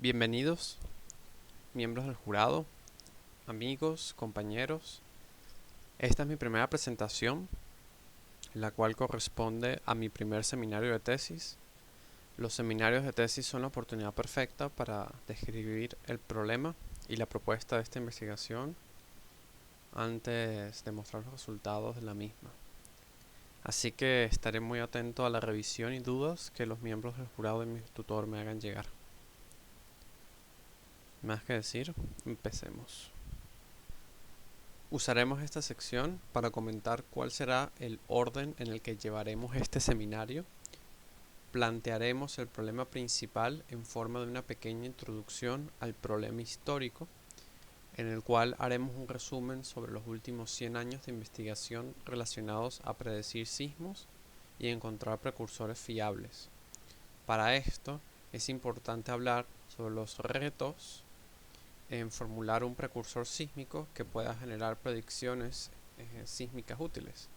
Bienvenidos, miembros del jurado, amigos, compañeros. Esta es mi primera presentación, la cual corresponde a mi primer seminario de tesis. Los seminarios de tesis son la oportunidad perfecta para describir el problema y la propuesta de esta investigación antes de mostrar los resultados de la misma. Así que estaré muy atento a la revisión y dudas que los miembros del jurado y mi tutor me hagan llegar. Más que decir, empecemos. Usaremos esta sección para comentar cuál será el orden en el que llevaremos este seminario. Plantearemos el problema principal en forma de una pequeña introducción al problema histórico, en el cual haremos un resumen sobre los últimos 100 años de investigación relacionados a predecir sismos y encontrar precursores fiables. Para esto es importante hablar sobre los retos en formular un precursor sísmico que pueda generar predicciones sísmicas útiles.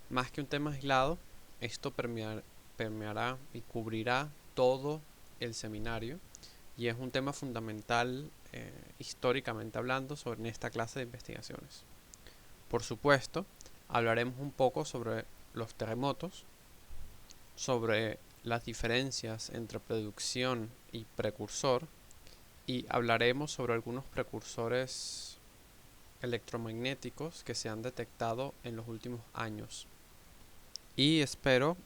Más que un tema aislado, esto permeará y cubrirá todo el seminario y es un tema fundamental históricamente hablando sobre esta clase de investigaciones. Por supuesto, hablaremos un poco sobre los terremotos, sobre las diferencias entre predicción y precursor, y hablaremos sobre algunos precursores electromagnéticos que se han detectado en los últimos años. Y espero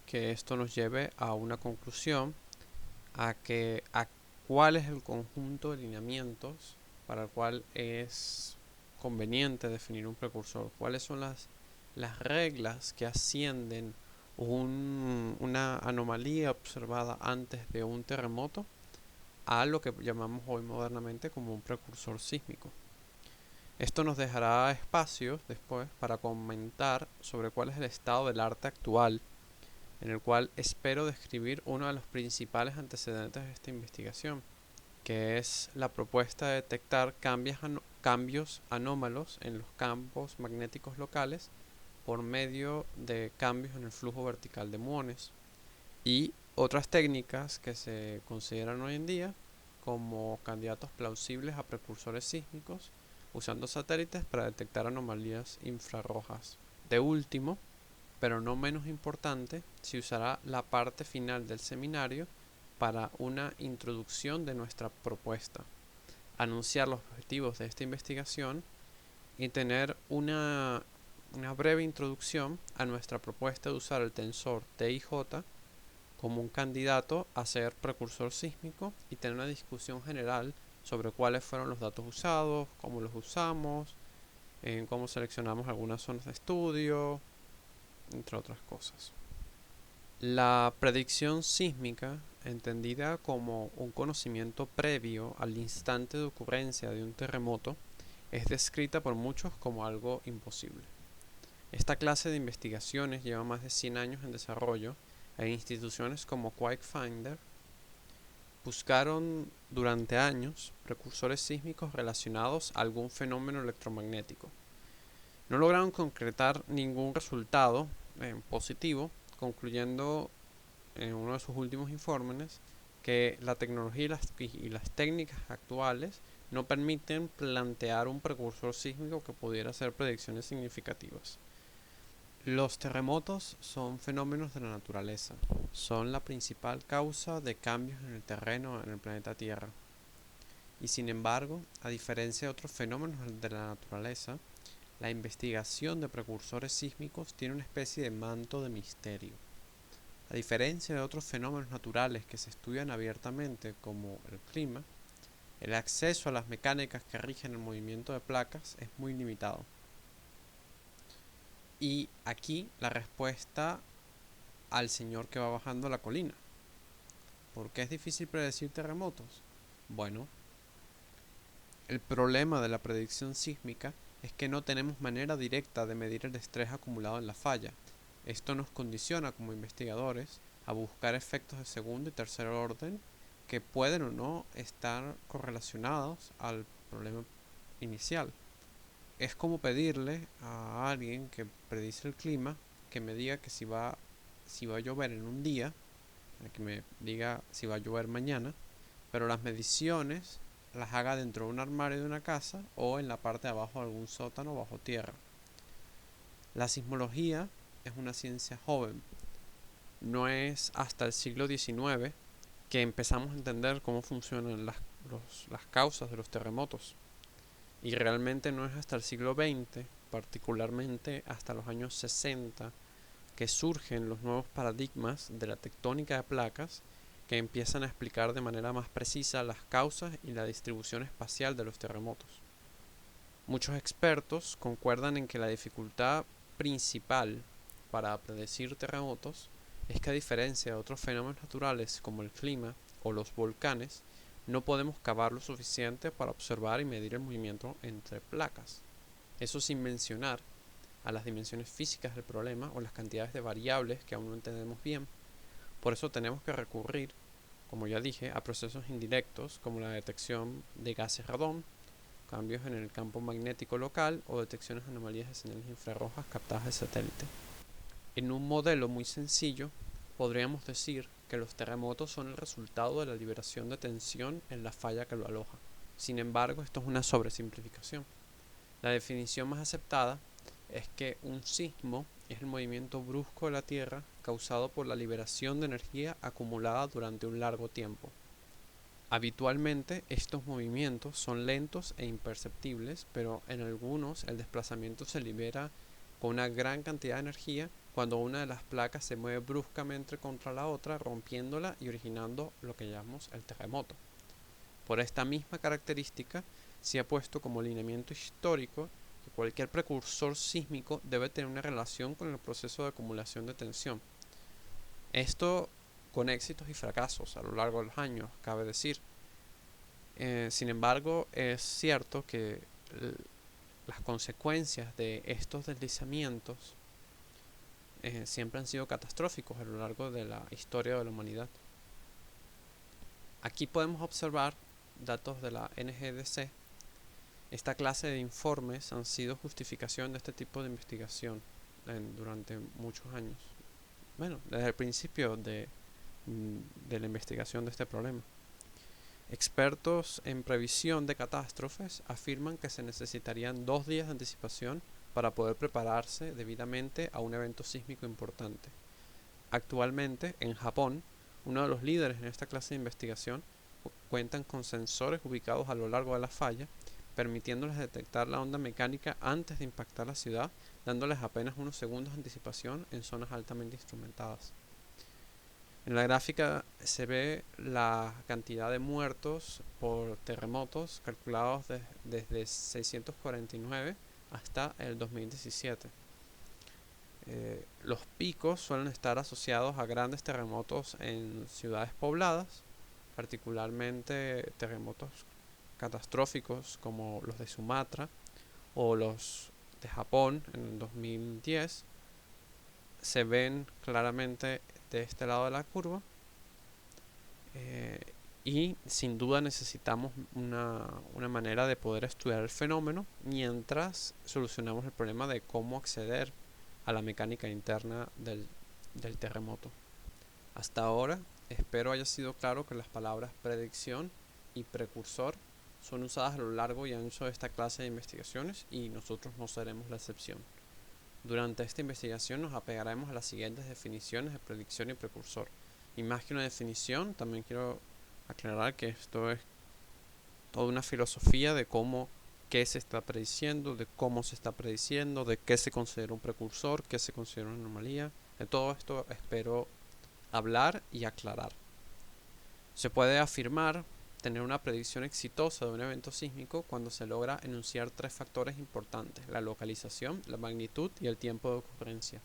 que esto nos lleve a una conclusión, a cuál es el conjunto de lineamientos para el cual es conveniente definir un precursor, cuáles son las reglas que ascienden una anomalía observada antes de un terremoto a lo que llamamos hoy modernamente como un precursor sísmico. Esto nos dejará espacios después para comentar sobre cuál es el estado del arte actual, en el cual espero describir uno de los principales antecedentes de esta investigación, que es la propuesta de detectar cambios anómalos en los campos magnéticos locales por medio de cambios en el flujo vertical de muones y otras técnicas que se consideran hoy en día como candidatos plausibles a precursores sísmicos, usando satélites para detectar anomalías infrarrojas. De último, pero no menos importante, se usará la parte final del seminario para una introducción de nuestra propuesta, anunciar los objetivos de esta investigación y tener una breve introducción a nuestra propuesta de usar el tensor TIJ como un candidato a ser precursor sísmico y tener una discusión general sobre cuáles fueron los datos usados, cómo los usamos, cómo seleccionamos algunas zonas de estudio, entre otras cosas. La predicción sísmica, entendida como un conocimiento previo al instante de ocurrencia de un terremoto, es descrita por muchos como algo imposible. Esta clase de investigaciones lleva más de 100 años en desarrollo e instituciones como QuakeFinder buscaron durante años precursores sísmicos relacionados a algún fenómeno electromagnético. No lograron concretar ningún resultado positivo, concluyendo en uno de sus últimos informes que la tecnología y las técnicas actuales no permiten plantear un precursor sísmico que pudiera hacer predicciones significativas. Los terremotos son fenómenos de la naturaleza. Son la principal causa de cambios en el terreno en el planeta Tierra. Y sin embargo, a diferencia de otros fenómenos de la naturaleza, la investigación de precursores sísmicos tiene una especie de manto de misterio. A diferencia de otros fenómenos naturales que se estudian abiertamente, como el clima, el acceso a las mecánicas que rigen el movimiento de placas es muy limitado. Y aquí la respuesta al señor que va bajando la colina. ¿Por qué es difícil predecir terremotos? Bueno, el problema de la predicción sísmica es que no tenemos manera directa de medir el estrés acumulado en la falla. Esto nos condiciona como investigadores a buscar efectos de segundo y tercer orden que pueden o no estar correlacionados al problema inicial. Es como pedirle a alguien que predice el clima que me diga que si va a llover en un día, que me diga si va a llover mañana, pero las mediciones las haga dentro de un armario de una casa o en la parte de abajo de algún sótano bajo tierra. La sismología es una ciencia joven. No es hasta el siglo XIX que empezamos a entender cómo funcionan las causas de los terremotos. Y realmente no es hasta el siglo XX, particularmente hasta los años 60, que surgen los nuevos paradigmas de la tectónica de placas que empiezan a explicar de manera más precisa las causas y la distribución espacial de los terremotos. Muchos expertos concuerdan en que la dificultad principal para predecir terremotos es que, a diferencia de otros fenómenos naturales como el clima o los volcanes, no podemos cavar lo suficiente para observar y medir el movimiento entre placas. Eso sin mencionar a las dimensiones físicas del problema o las cantidades de variables que aún no entendemos bien. Por eso tenemos que recurrir, como ya dije, a procesos indirectos como la detección de gases radón, cambios en el campo magnético local o detecciones de anomalías de señales infrarrojas captadas de satélite. En un modelo muy sencillo, podríamos decir que los terremotos son el resultado de la liberación de tensión en la falla que lo aloja. Sin embargo, esto es una sobresimplificación. La definición más aceptada es que un sismo es el movimiento brusco de la Tierra causado por la liberación de energía acumulada durante un largo tiempo. Habitualmente estos movimientos son lentos e imperceptibles, pero en algunos el desplazamiento se libera con una gran cantidad de energía cuando una de las placas se mueve bruscamente contra la otra, rompiéndola y originando lo que llamamos el terremoto. Por esta misma característica, se ha puesto como lineamiento histórico que cualquier precursor sísmico debe tener una relación con el proceso de acumulación de tensión. Esto con éxitos y fracasos a lo largo de los años, cabe decir. Sin embargo, es cierto que las consecuencias de estos deslizamientos siempre han sido catastróficos a lo largo de la historia de la humanidad. Aquí podemos observar datos de la NGDC. Esta clase de informes han sido justificación de este tipo de investigación durante muchos años. Bueno, desde el principio de la investigación de este problema. Expertos en previsión de catástrofes afirman que se necesitarían 2 días de anticipación para poder prepararse debidamente a un evento sísmico importante. Actualmente, en Japón, uno de los líderes en esta clase de investigación cuentan con sensores ubicados a lo largo de la falla, permitiéndoles detectar la onda mecánica antes de impactar la ciudad, dándoles apenas unos segundos de anticipación en zonas altamente instrumentadas. En la gráfica se ve la cantidad de muertos por terremotos calculados desde 649 hasta el 2017. Los picos suelen estar asociados a grandes terremotos en ciudades pobladas, particularmente terremotos catastróficos como los de Sumatra o los de Japón en el 2010. Se ven claramente de este lado de la curva, y sin duda necesitamos una manera de poder estudiar el fenómeno mientras solucionamos el problema de cómo acceder a la mecánica interna del terremoto. Hasta ahora espero haya sido claro que las palabras predicción y precursor son usadas a lo largo y ancho de esta clase de investigaciones y nosotros no seremos la excepción. Durante esta investigación nos apegaremos a las siguientes definiciones de predicción y precursor. Y más que una definición, también quiero aclarar que esto es toda una filosofía de qué se está prediciendo, de cómo se está prediciendo, de qué se considera un precursor, qué se considera una anomalía. De todo esto espero hablar y aclarar. Se puede afirmar tener una predicción exitosa de un evento sísmico cuando se logra enunciar 3 factores importantes: la localización, la magnitud y el tiempo de ocurrencia,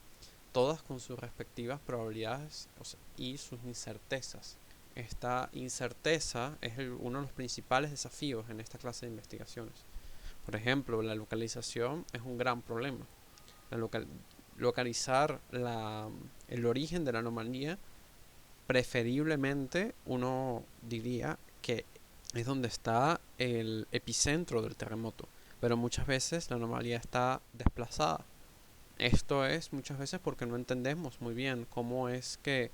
todas con sus respectivas probabilidades y sus incertezas. Esta incerteza es uno de los principales desafíos en esta clase de investigaciones. Por ejemplo, la localización es un gran problema. Localizar el origen de la anomalía, preferiblemente uno diría que es donde está el epicentro del terremoto, pero muchas veces la anomalía está desplazada. Esto es muchas veces porque no entendemos muy bien cómo es que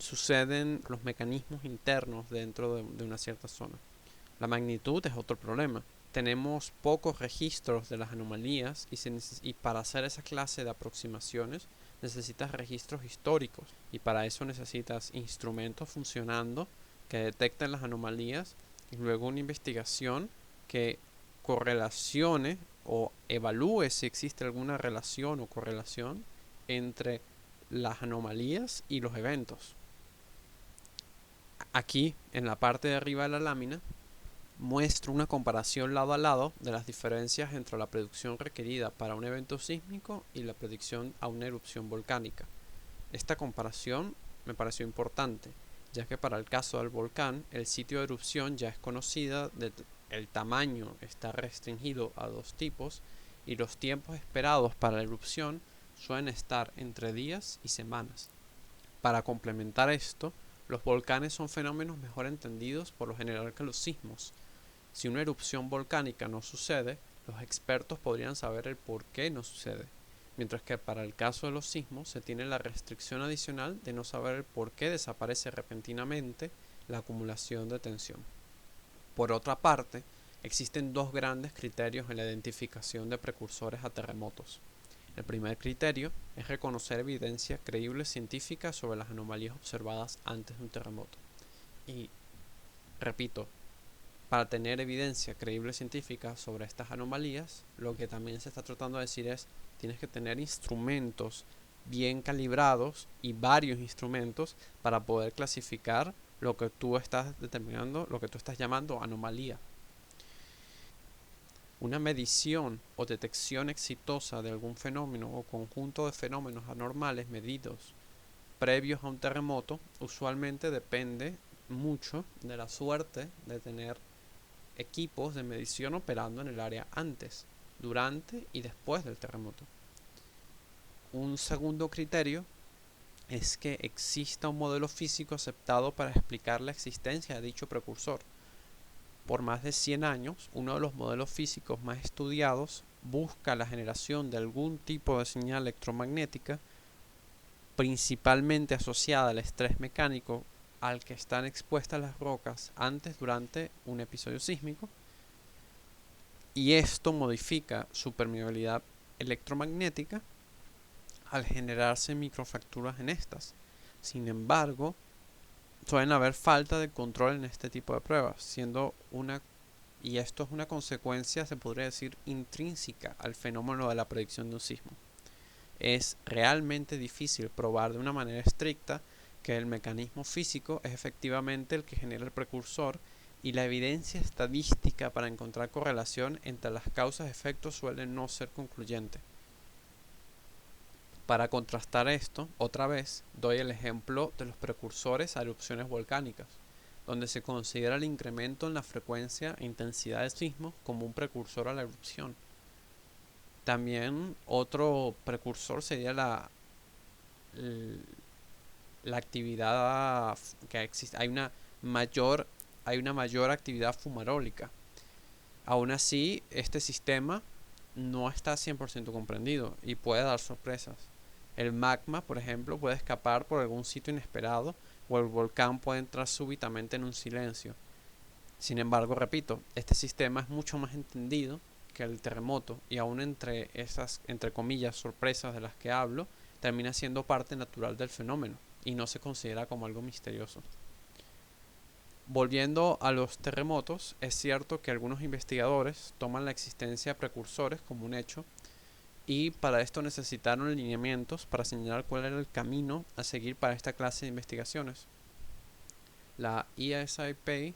suceden los mecanismos internos dentro de una cierta zona. La magnitud es otro problema. Tenemos pocos registros de las anomalías y para hacer esa clase de aproximaciones necesitas registros históricos, y para eso necesitas instrumentos funcionando que detecten las anomalías y luego una investigación que correlacione o evalúe si existe alguna relación o correlación entre las anomalías y los eventos. Aquí, en la parte de arriba de la lámina, muestro una comparación lado a lado de las diferencias entre la predicción requerida para un evento sísmico y la predicción a una erupción volcánica. Esta comparación me pareció importante, ya que para el caso del volcán, el sitio de erupción ya es conocida, el tamaño está restringido a 2 tipos y los tiempos esperados para la erupción suelen estar entre días y semanas. Para complementar esto, los volcanes son fenómenos mejor entendidos por lo general que los sismos. Si una erupción volcánica no sucede, los expertos podrían saber el por qué no sucede, mientras que para el caso de los sismos se tiene la restricción adicional de no saber el por qué desaparece repentinamente la acumulación de tensión. Por otra parte, existen 2 grandes criterios en la identificación de precursores a terremotos. El primer criterio es reconocer evidencia creíble científica sobre las anomalías observadas antes de un terremoto. Y, repito, para tener evidencia creíble científica sobre estas anomalías, lo que también se está tratando de decir es, tienes que tener instrumentos bien calibrados y varios instrumentos para poder clasificar lo que tú estás determinando, lo que tú estás llamando anomalía. Una medición o detección exitosa de algún fenómeno o conjunto de fenómenos anormales medidos previos a un terremoto usualmente depende mucho de la suerte de tener equipos de medición operando en el área antes, durante y después del terremoto. Un segundo criterio es que exista un modelo físico aceptado para explicar la existencia de dicho precursor. Por más de 100 años, uno de los modelos físicos más estudiados busca la generación de algún tipo de señal electromagnética, principalmente asociada al estrés mecánico al que están expuestas las rocas antes, durante un episodio sísmico, y esto modifica su permeabilidad electromagnética al generarse microfracturas en estas. Sin embargo, suelen haber falta de control en este tipo de pruebas, y esto es una consecuencia, se podría decir, intrínseca al fenómeno de la predicción de un sismo. Es realmente difícil probar de una manera estricta que el mecanismo físico es efectivamente el que genera el precursor, y la evidencia estadística para encontrar correlación entre las causas y efectos suele no ser concluyente. Para contrastar esto, otra vez, doy el ejemplo de los precursores a erupciones volcánicas, donde se considera el incremento en la frecuencia e intensidad de sismos como un precursor a la erupción. También otro precursor sería la actividad que existe. Hay una mayor actividad fumarólica. Aún así, este sistema no está 100% comprendido y puede dar sorpresas. El magma, por ejemplo, puede escapar por algún sitio inesperado, o el volcán puede entrar súbitamente en un silencio. Sin embargo, repito, este sistema es mucho más entendido que el terremoto, y aún entre esas, entre comillas, sorpresas de las que hablo, termina siendo parte natural del fenómeno y no se considera como algo misterioso. Volviendo a los terremotos, es cierto que algunos investigadores toman la existencia de precursores como un hecho, y para esto necesitaron lineamientos para señalar cuál era el camino a seguir para esta clase de investigaciones. La ESIP,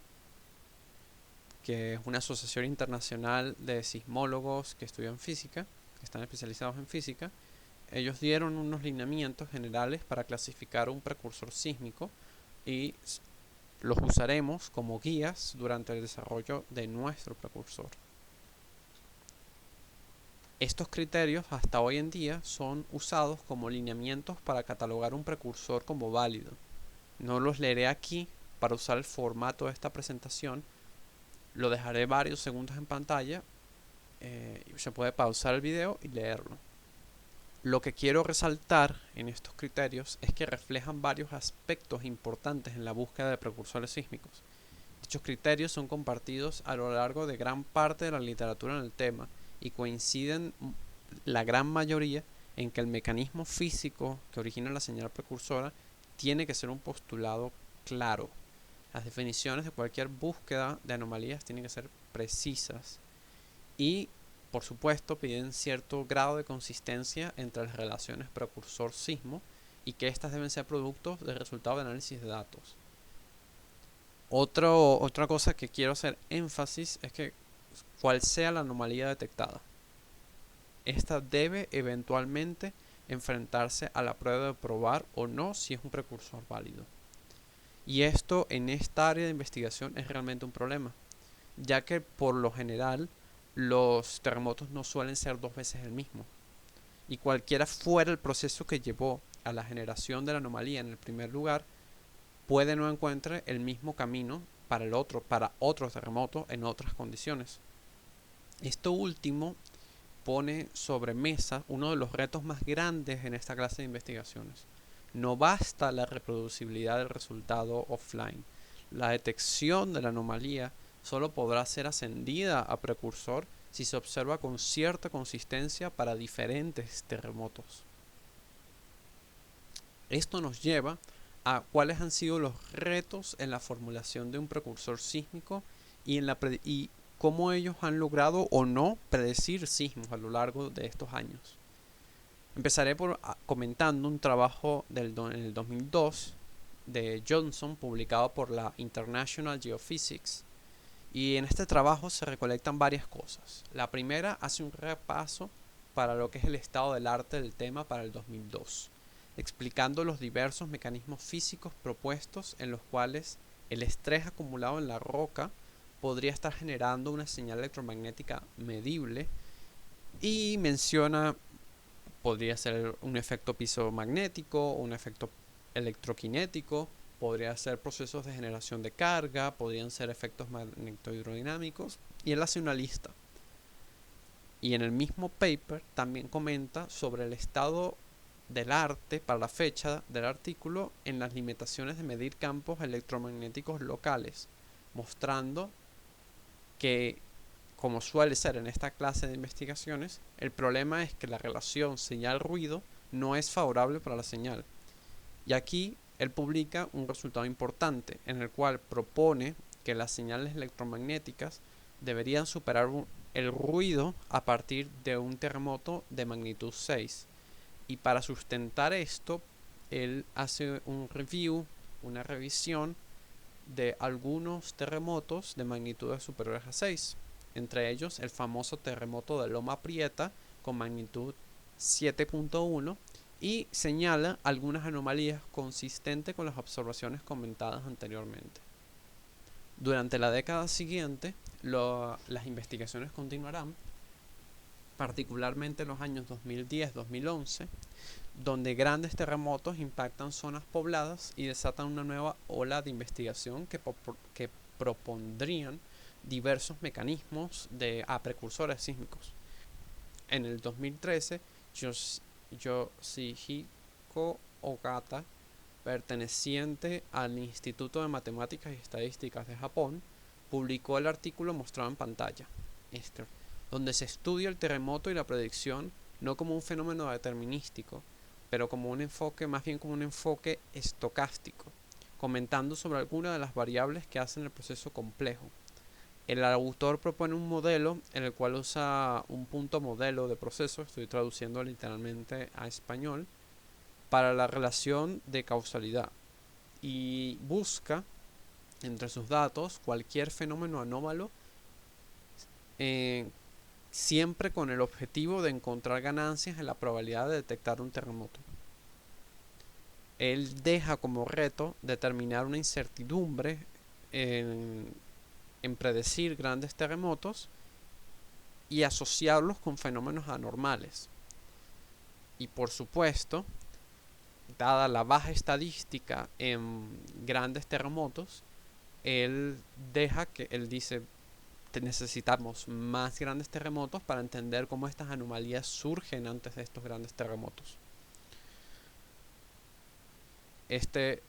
que es una asociación internacional de sismólogos que estudian física, que están especializados en física, ellos dieron unos lineamientos generales para clasificar un precursor sísmico, y los usaremos como guías durante el desarrollo de nuestro precursor. Estos criterios hasta hoy en día son usados como lineamientos para catalogar un precursor como válido. No los leeré aquí para usar el formato de esta presentación, lo dejaré varios segundos en pantalla, y se puede pausar el video y leerlo. Lo que quiero resaltar en estos criterios es que reflejan varios aspectos importantes en la búsqueda de precursores sísmicos. Dichos criterios son compartidos a lo largo de gran parte de la literatura en el tema y coinciden la gran mayoría en que el mecanismo físico que origina la señal precursora tiene que ser un postulado claro. Las definiciones de cualquier búsqueda de anomalías tienen que ser precisas y, por supuesto, piden cierto grado de consistencia entre las relaciones precursor-sismo y que éstas deben ser productos del resultado de análisis de datos. Otra cosa que quiero hacer énfasis es que cual sea la anomalía detectada, esta debe eventualmente enfrentarse a la prueba de probar o no si es un precursor válido. Y esto en esta área de investigación es realmente un problema, ya que por lo general los terremotos no suelen ser dos veces el mismo. Y cualquiera fuera el proceso que llevó a la generación de la anomalía en el primer lugar, puede no encuentre el mismo camino para otro terremoto en otras condiciones. Esto último pone sobre mesa uno de los retos más grandes en esta clase de investigaciones. No basta la reproducibilidad del resultado offline. La detección de la anomalía solo podrá ser ascendida a precursor si se observa con cierta consistencia para diferentes terremotos. Esto nos lleva a cuáles han sido los retos en la formulación de un precursor sísmico y cómo ellos han logrado o no predecir sismos a lo largo de estos años. Empezaré comentando un trabajo en el 2002 de Johnson, publicado por la International Geophysics. Y en este trabajo se recolectan varias cosas. La primera hace un repaso para lo que es el estado del arte del tema para el 2002, explicando los diversos mecanismos físicos propuestos en los cuales el estrés acumulado en la roca podría estar generando una señal electromagnética medible, y menciona, podría ser un efecto piso magnético, un efecto electroquinético, podría ser procesos de generación de carga, podrían ser efectos magnetohidrodinámicos, y él hace una lista. Y en el mismo paper también comenta sobre el estado del arte para la fecha del artículo en las limitaciones de medir campos electromagnéticos locales, mostrando que, como suele ser en esta clase de investigaciones, el problema es que la relación señal-ruido no es favorable para la señal. Y aquí él publica un resultado importante en el cual propone que las señales electromagnéticas deberían superar el ruido a partir de un terremoto de magnitud 6. Y para sustentar esto, él hace una revisión de algunos terremotos de magnitudes superiores a 6. Entre ellos el famoso terremoto de Loma Prieta con magnitud 7.1, y señala algunas anomalías consistentes con las observaciones comentadas anteriormente. Durante la década siguiente, las investigaciones continuarán, particularmente en los años 2010-2011, donde grandes terremotos impactan zonas pobladas y desatan una nueva ola de investigación que propondrían diversos mecanismos a precursores sísmicos. En el 2013, Yoshihiko Ogata, perteneciente al Instituto de Matemáticas y Estadísticas de Japón, publicó el artículo mostrado en pantalla, donde se estudia el terremoto y la predicción no como un fenómeno determinístico, pero como más bien como un enfoque estocástico, comentando sobre algunas de las variables que hacen el proceso complejo. El autor propone un modelo en el cual usa un punto modelo de proceso, estoy traduciendo literalmente a español, para la relación de causalidad, y busca entre sus datos cualquier fenómeno anómalo, siempre con el objetivo de encontrar ganancias en la probabilidad de detectar un terremoto. Él deja como reto determinar una incertidumbre en predecir grandes terremotos y asociarlos con fenómenos anormales. Y por supuesto, dada la baja estadística en grandes terremotos, él dice, necesitamos más grandes terremotos para entender cómo estas anomalías surgen antes de estos grandes terremotos. Este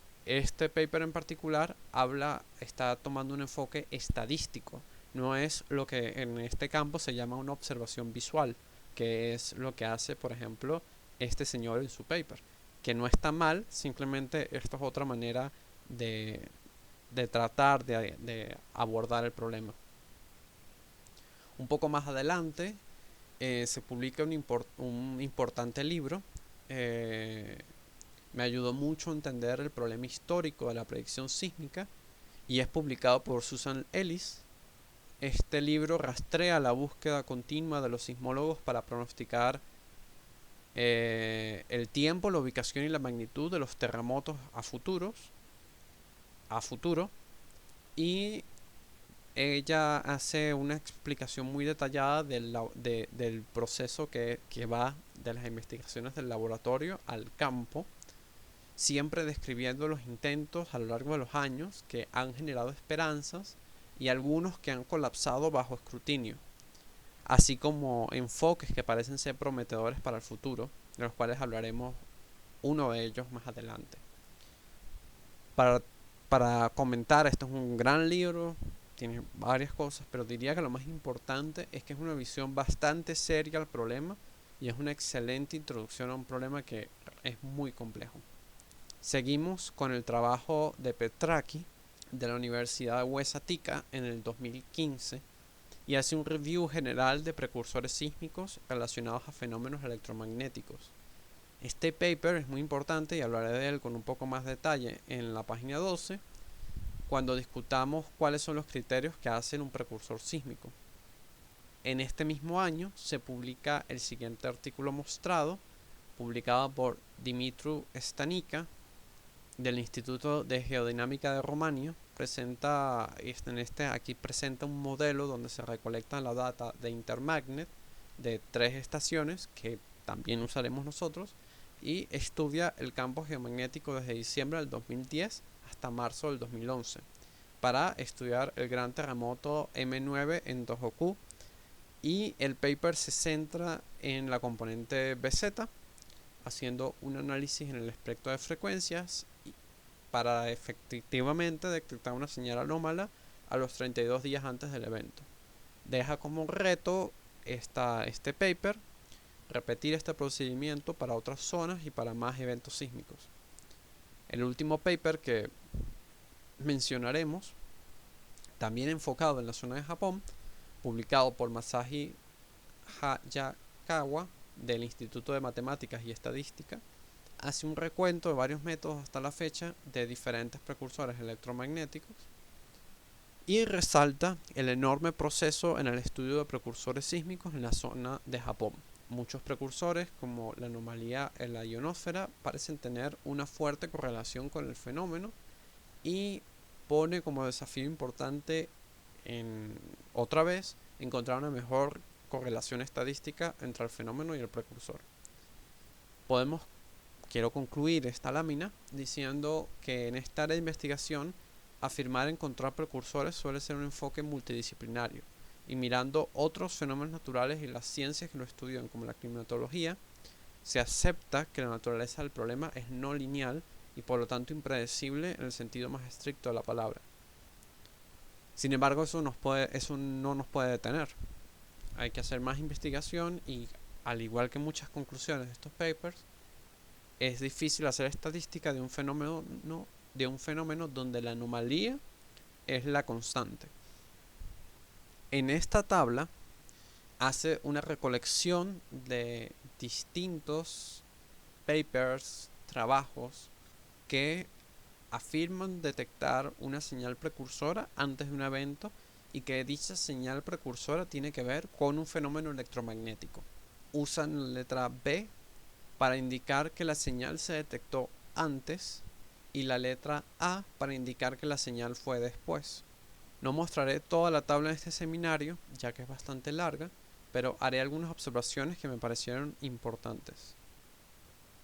paper en particular está tomando un enfoque estadístico. No es lo que en este campo se llama una observación visual, que es lo que hace, por ejemplo, este señor en su paper. Que no está mal, simplemente esto es otra manera de tratar de abordar el problema. Un poco más adelante se publica un importante libro. Me ayudó mucho a entender el problema histórico de la predicción sísmica y es publicado por Susan Ellis. Este libro rastrea la búsqueda continua de los sismólogos para pronosticar el tiempo, la ubicación y la magnitud de los terremotos a futuro, y ella hace una explicación muy detallada del proceso que va de las investigaciones del laboratorio al campo, siempre describiendo los intentos a lo largo de los años que han generado esperanzas y algunos que han colapsado bajo escrutinio, así como enfoques que parecen ser prometedores para el futuro, de los cuales hablaremos uno de ellos más adelante. Para comentar, esto es un gran libro, tiene varias cosas, pero diría que lo más importante es que es una visión bastante seria al problema y es una excelente introducción a un problema que es muy complejo. Seguimos con el trabajo de Petraki de la Universidad de Huesatica en el 2015 y hace un review general de precursores sísmicos relacionados a fenómenos electromagnéticos. Este paper es muy importante y hablaré de él con un poco más detalle en la página 12 cuando discutamos cuáles son los criterios que hacen un precursor sísmico. En este mismo año se publica el siguiente artículo mostrado, publicado por Dumitru Stanica del Instituto de Geodinámica de Rumania. Aquí presenta un modelo donde se recolecta la data de Intermagnet de 3 estaciones que también usaremos nosotros y estudia el campo geomagnético desde diciembre del 2010 hasta marzo del 2011 para estudiar el gran terremoto M9 en Tohoku, y el paper se centra en la componente BZ, haciendo un análisis en el espectro de frecuencias para efectivamente detectar una señal anómala a los 32 días antes del evento. Deja como reto este paper repetir este procedimiento para otras zonas y para más eventos sísmicos. El último paper que mencionaremos, también enfocado en la zona de Japón, publicado por Masashi Hayakawa del Instituto de Matemáticas y Estadística, hace un recuento de varios métodos hasta la fecha de diferentes precursores electromagnéticos y resalta el enorme proceso en el estudio de precursores sísmicos en la zona de Japón. Muchos precursores, como la anomalía en la ionosfera, parecen tener una fuerte correlación con el fenómeno y pone como desafío importante otra vez encontrar una mejor correlación estadística entre el fenómeno y el precursor. Quiero concluir esta lámina diciendo que en esta área de investigación afirmar encontrar precursores suele ser un enfoque multidisciplinario y mirando otros fenómenos naturales y las ciencias que lo estudian como la climatología, se acepta que la naturaleza del problema es no lineal y por lo tanto impredecible en el sentido más estricto de la palabra. Sin embargo, eso no nos puede detener. Hay que hacer más investigación y, al igual que muchas conclusiones de estos papers, es difícil hacer estadística de un fenómeno donde la anomalía es la constante. En esta tabla hace una recolección de distintos papers, trabajos que afirman detectar una señal precursora antes de un evento y que dicha señal precursora tiene que ver con un fenómeno electromagnético. Usan la letra B para indicar que la señal se detectó antes y la letra A para indicar que la señal fue después. No mostraré toda la tabla de este seminario, ya que es bastante larga, pero haré algunas observaciones que me parecieron importantes.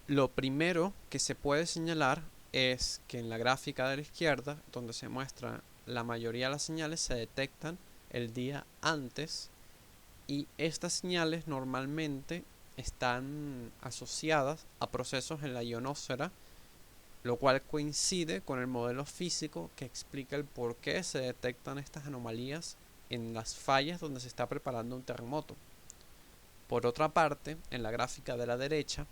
Lo primero que se puede señalar es que en la gráfica de la izquierda, donde se muestra la mayoría de las señales, se detectan el día antes, y estas señales normalmente están asociadas a procesos en la ionosfera, lo cual coincide con el modelo físico que explica el por qué se detectan estas anomalías en las fallas donde se está preparando un terremoto. Por otra parte, en la gráfica de la derecha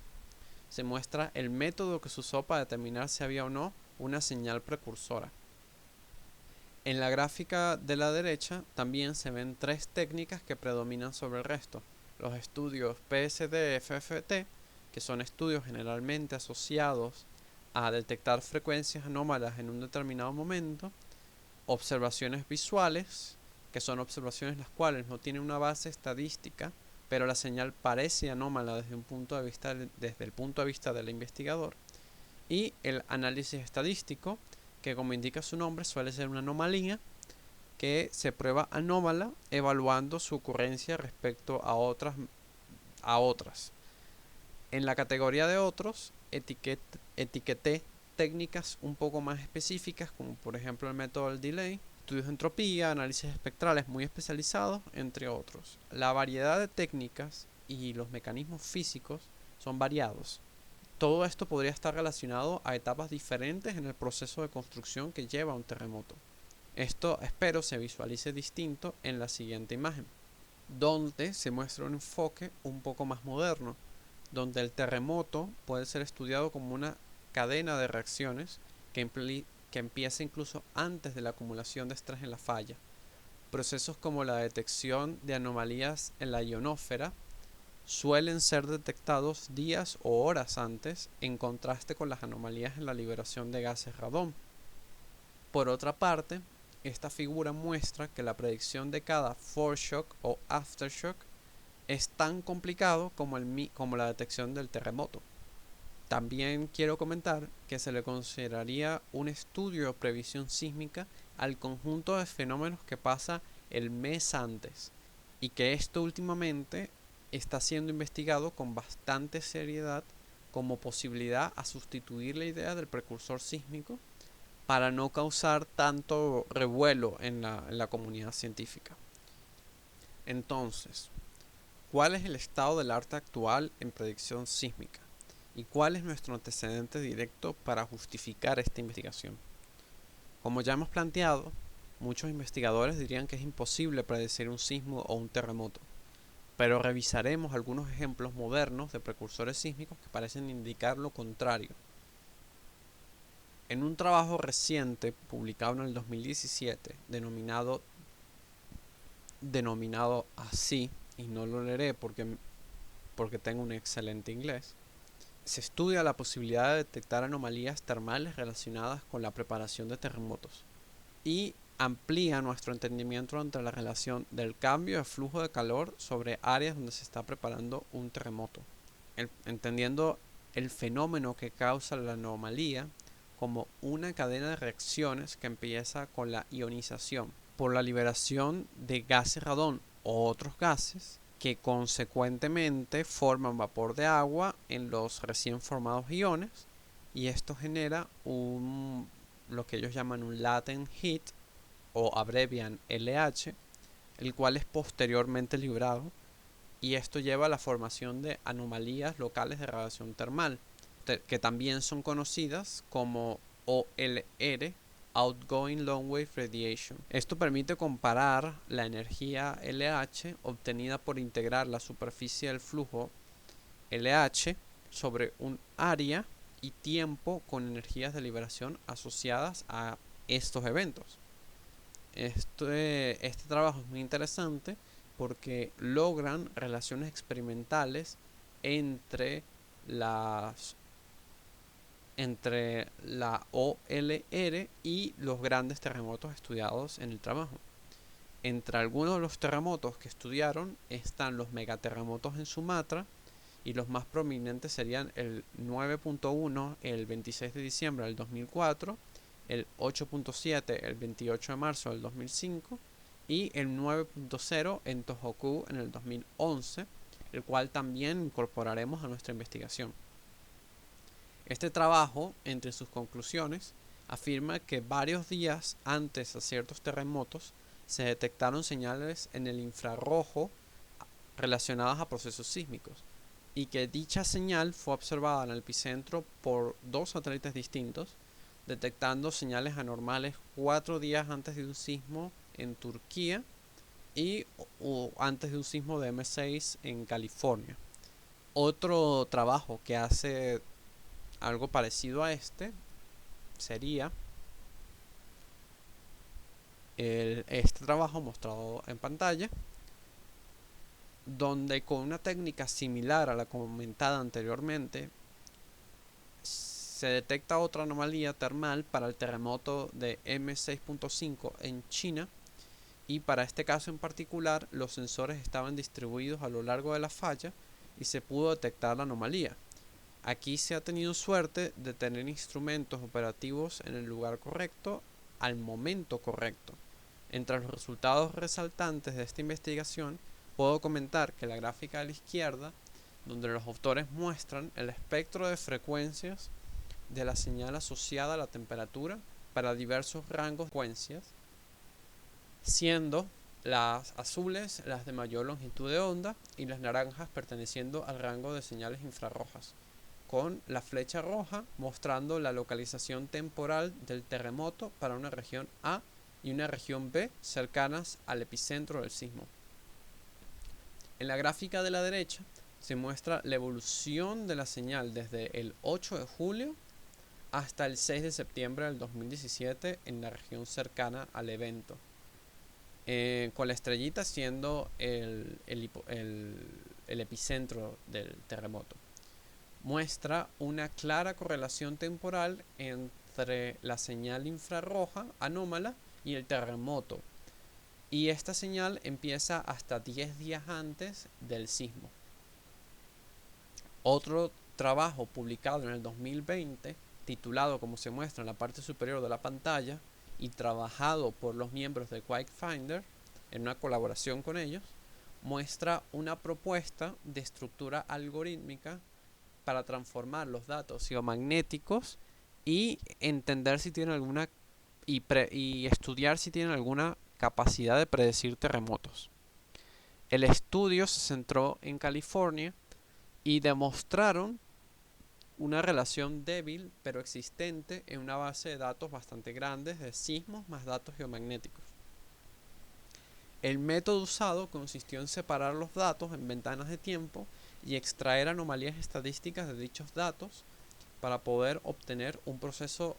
se muestra el método que se usó para determinar si había o no una señal precursora. En la gráfica de la derecha también se ven tres técnicas que predominan sobre el resto: los estudios PSD-FFT, que son estudios generalmente asociados a detectar frecuencias anómalas en un determinado momento; observaciones visuales, que son observaciones las cuales no tienen una base estadística, pero la señal parece anómala desde el punto de vista del investigador; y el análisis estadístico, que como indica su nombre suele ser una anomalía que se prueba anómala evaluando su ocurrencia respecto a otras. En la categoría de otros, etiqueté técnicas un poco más específicas, como por ejemplo el método del delay, estudios de entropía, análisis espectrales muy especializados, entre otros. La variedad de técnicas y los mecanismos físicos son variados. Todo esto podría estar relacionado a etapas diferentes en el proceso de construcción que lleva a un terremoto. Esto espero se visualice distinto en la siguiente imagen, donde se muestra un enfoque un poco más moderno, donde el terremoto puede ser estudiado como una cadena de reacciones que empieza incluso antes de la acumulación de estrés en la falla. Procesos como la detección de anomalías en la ionosfera suelen ser detectados días o horas antes, en contraste con las anomalías en la liberación de gases radón. Por otra parte, esta figura muestra que la predicción de cada foreshock o aftershock es tan complicado como la detección del terremoto. También quiero comentar que se le consideraría un estudio o previsión sísmica al conjunto de fenómenos que pasa el mes antes, y que esto últimamente está siendo investigado con bastante seriedad como posibilidad a sustituir la idea del precursor sísmico para no causar tanto revuelo en la comunidad científica. Entonces, ¿cuál es el estado del arte actual en predicción sísmica? ¿Y cuál es nuestro antecedente directo para justificar esta investigación? Como ya hemos planteado, muchos investigadores dirían que es imposible predecir un sismo o un terremoto, pero revisaremos algunos ejemplos modernos de precursores sísmicos que parecen indicar lo contrario. En un trabajo reciente publicado en el 2017 denominado así, y no lo leeré porque tengo un excelente inglés, se estudia la posibilidad de detectar anomalías termales relacionadas con la preparación de terremotos y amplía nuestro entendimiento entre la relación del cambio de flujo de calor sobre áreas donde se está preparando un terremoto, entendiendo el fenómeno que causa la anomalía como una cadena de reacciones que empieza con la ionización por la liberación de gases radón o otros gases que consecuentemente forman vapor de agua en los recién formados iones, y esto genera lo que ellos llaman un latent heat, o abrevian LH, el cual es posteriormente liberado, y esto lleva a la formación de anomalías locales de radiación termal, que también son conocidas como OLR, Outgoing Long Wave Radiation. Esto permite comparar la energía LH obtenida por integrar la superficie del flujo LH sobre un área y tiempo con energías de liberación asociadas a estos eventos. Este trabajo es muy interesante porque logran relaciones experimentales entre la OLR y los grandes terremotos estudiados en el trabajo. Entre algunos de los terremotos que estudiaron están los megaterremotos en Sumatra, y los más prominentes serían el 9.1 el 26 de diciembre del 2004, el 8.7 el 28 de marzo del 2005 y el 9.0 en Tohoku en el 2011, el cual también incorporaremos a nuestra investigación. Este trabajo, entre sus conclusiones, afirma que varios días antes a ciertos terremotos, se detectaron señales en el infrarrojo relacionadas a procesos sísmicos y que dicha señal fue observada en el epicentro por 2 satélites distintos, detectando señales anormales 4 días antes de un sismo en Turquía y antes de un sismo de M6 en California. Otro trabajo que hace algo parecido a este sería este trabajo mostrado en pantalla, donde con una técnica similar a la comentada anteriormente se detecta otra anomalía termal para el terremoto de M6.5 en China, y para este caso en particular los sensores estaban distribuidos a lo largo de la falla y se pudo detectar la anomalía. Aquí se ha tenido suerte de tener instrumentos operativos en el lugar correcto al momento correcto. Entre los resultados resaltantes de esta investigación puedo comentar que la gráfica de la izquierda, donde los autores muestran el espectro de frecuencias de la señal asociada a la temperatura para diversos rangos de frecuencias, siendo las azules las de mayor longitud de onda y las naranjas perteneciendo al rango de señales infrarrojas, con la flecha roja mostrando la localización temporal del terremoto para una región A y una región B cercanas al epicentro del sismo. En la gráfica de la derecha se muestra la evolución de la señal desde el 8 de julio hasta el 6 de septiembre del 2017 en la región cercana al evento, con la estrellita siendo el epicentro del terremoto. Muestra una clara correlación temporal entre la señal infrarroja anómala y el terremoto, y esta señal empieza hasta 10 días antes del sismo. Otro trabajo publicado en el 2020, titulado como se muestra en la parte superior de la pantalla y trabajado por los miembros de QuakeFinder en una colaboración con ellos, muestra una propuesta de estructura algorítmica para transformar los datos geomagnéticos y entender si tienen alguna y estudiar si tienen alguna capacidad de predecir terremotos. El estudio se centró en California y demostraron una relación débil pero existente en una base de datos bastante grandes de sismos más datos geomagnéticos. El método usado consistió en separar los datos en ventanas de tiempo y extraer anomalías estadísticas de dichos datos para poder obtener un proceso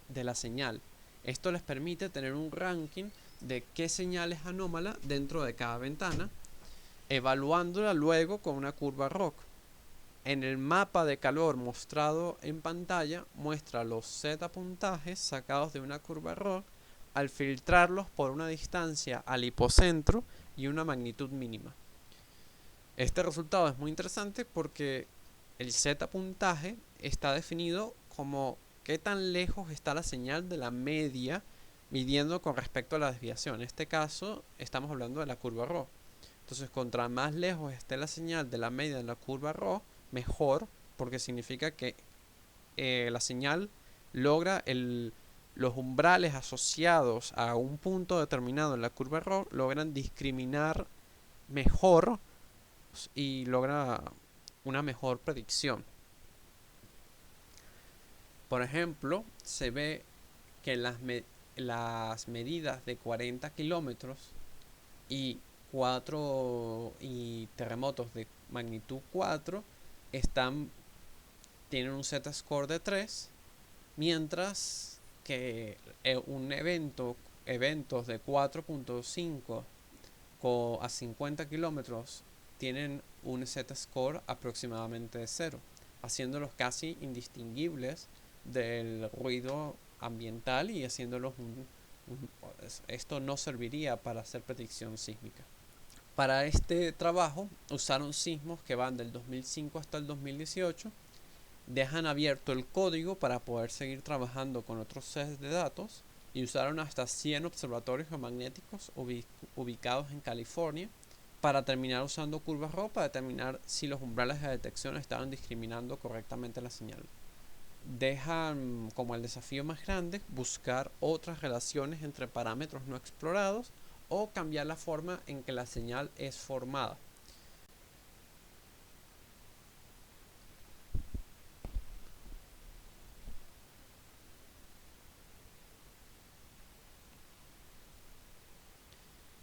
de la señal. Esto les permite tener un ranking de qué señal es anómala dentro de cada ventana, evaluándola luego con una curva ROC. En el mapa de calor mostrado en pantalla muestra los z puntajes sacados de una curva ROC al filtrarlos por una distancia al hipocentro y una magnitud mínima. Este resultado es muy interesante porque el z puntaje está definido como qué tan lejos está la señal de la media midiendo con respecto a la desviación. En este caso estamos hablando de la curva RHO. Entonces, contra más lejos esté la señal de la media de la curva RHO, mejor, porque significa que la señal logra los umbrales asociados a un punto determinado en la curva RHO, logran discriminar mejor y logra una mejor predicción. Por ejemplo, se ve que las medidas de 40 kilómetros y terremotos de magnitud 4 tienen un z-score de 3, mientras que eventos de 4.5 a 50 kilómetros tienen un z-score aproximadamente de 0, haciéndolos casi indistinguibles del ruido ambiental y haciéndolos esto no serviría para hacer predicción sísmica. Para este trabajo usaron sismos que van del 2005 hasta el 2018, dejan abierto el código para poder seguir trabajando con otros sets de datos y usaron hasta 100 observatorios geomagnéticos ubicados en California para terminar usando curvas RHO para determinar si los umbrales de detección estaban discriminando correctamente la señal. Dejan como el desafío más grande buscar otras relaciones entre parámetros no explorados o cambiar la forma en que la señal es formada.